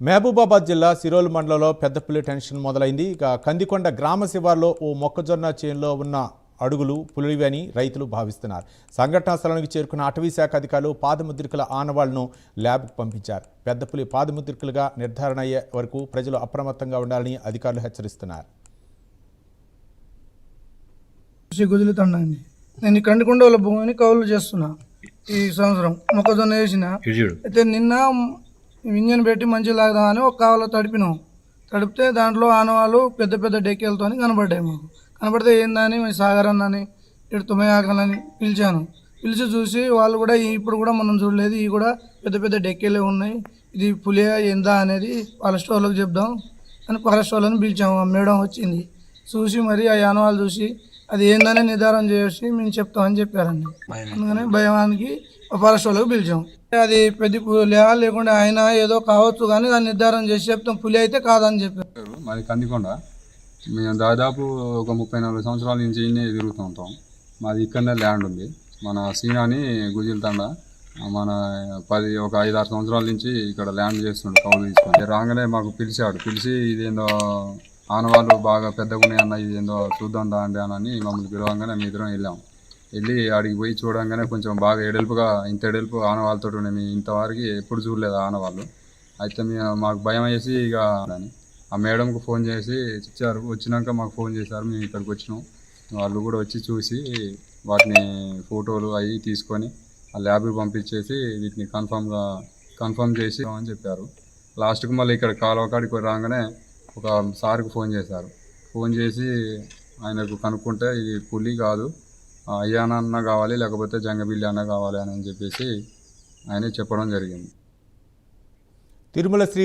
మహబూబాబాద్ జిల్లా సిరోల్ మండలంలో పెద్దపులి టెన్షన్ మొదలైంది. ఇక కందికొండ గ్రామ శివార్లో ఓ మొక్కజొన్న చేనులో ఉన్న అడుగులు పులివి అని రైతులు భావిస్తున్నారు. సంఘటనా స్థలానికి చేరుకున్న అటవీ శాఖ అధికారులు పాదముద్రికల ఆనవాళ్లను ల్యాబ్కు పంపించారు. పెద్దపులి పాదముద్రికలుగా నిర్ధారణ అయ్యే వరకు ప్రజలు అప్రమత్తంగా ఉండాలని అధికారులు హెచ్చరిస్తున్నారు. నేను కందికొండ వాళ్ళ భూమిని కౌలు చేస్తున్నా. ఈ సంవత్సరం మొక్కజొన్న వేసిన అయితే నిన్న ఇంజన్ పెట్టి మంచిగా లాగదామని ఒక కావలో తడిపితే దాంట్లో ఆనవాళ్ళు పెద్ద పెద్ద డెక్కేలతో కనబడ్డాయి. మాకు కనబడితే ఏందని సాగర్ అన్నని ఇటు తుమ్మయాకలని పిలిచి చూసి వాళ్ళు కూడా ఇప్పుడు కూడా మనం చూడలేదు, ఇవి కూడా పెద్ద పెద్ద డెక్కేలే ఉన్నాయి, ఇది పులి ఎందా అనేది ఫారెస్ట్ వాళ్ళకి చెప్దాం అని ఫారెస్ట్ వాళ్ళని పిలిచాము. మేడం వచ్చింది, చూసి మరి ఆ ఆనవాళ్ళు చూసి అది ఏందనే నిర్ధారణ చేసి మేము చెప్తామని చెప్పారండి. అందుకని భయానికి ఫారెస్ట్ వాళ్ళకి పిలిచాము. అది పెద్ద పులి లేకుండా ఆయన ఏదో కావచ్చు కానీ దాన్ని నిర్ధారణ చేసి చెప్తాం, పులి అయితే కాదని చెప్పారు. మాది కందికొండ. మేము దాదాపు ఒక 34 సంవత్సరాల నుంచి ఇన్నే తిరుగుతూ ఉంటాం. మాది ఇక్కడనే ల్యాండ్ ఉంది. మన సీనాని గుజిల్తండ మన ఒక 5-6 సంవత్సరాల నుంచి ఇక్కడ ల్యాండ్ చేస్తుండే కౌలు తీసుకొని రాగానే మాకు పిలిచి ఇదేందో ఆనవాళ్ళు బాగా పెద్దగా ఉన్నాయన్న, ఇదేందో చూద్దాం అండి అని మమ్మల్ని పిలవగానే మీ ఇద్దరం వెళ్ళి ఆడికి పోయి చూడంగానే కొంచెం బాగా ఇంత ఎడల్పు ఆనవాళ్ళతో ఉన్నాయి. మేము ఇంతవరకు ఎప్పుడు చూడలేదు ఆనవాళ్ళు. అయితే మాకు భయం వేసి ఇక ఆ మేడంకు ఫోన్ చేసి ఇచ్చారు. వచ్చినాక మాకు ఫోన్ చేశారు, మేము ఇక్కడికి వచ్చినాం. వాళ్ళు కూడా వచ్చి చూసి వాటిని ఫోటోలు అవి తీసుకొని ఆ ల్యాబ్కి పంపించేసి వీటిని కన్ఫర్మ్ చేసి అని చెప్పారు. లాస్ట్కి మళ్ళీ ఇక్కడ కాలువకాడికి రాగానే ఒక సార్కి ఫోన్ చేశారు. ఫోన్ చేసి ఆయనకు కనుక్కుంటే ఇది పులి కాదు, అయ్యానన్న కావాలి లేకపోతే జంగబిల్లి అన్న కావాలి అని చెప్పేసి ఆయన చెప్పడం జరిగింది. తిరుమల శ్రీ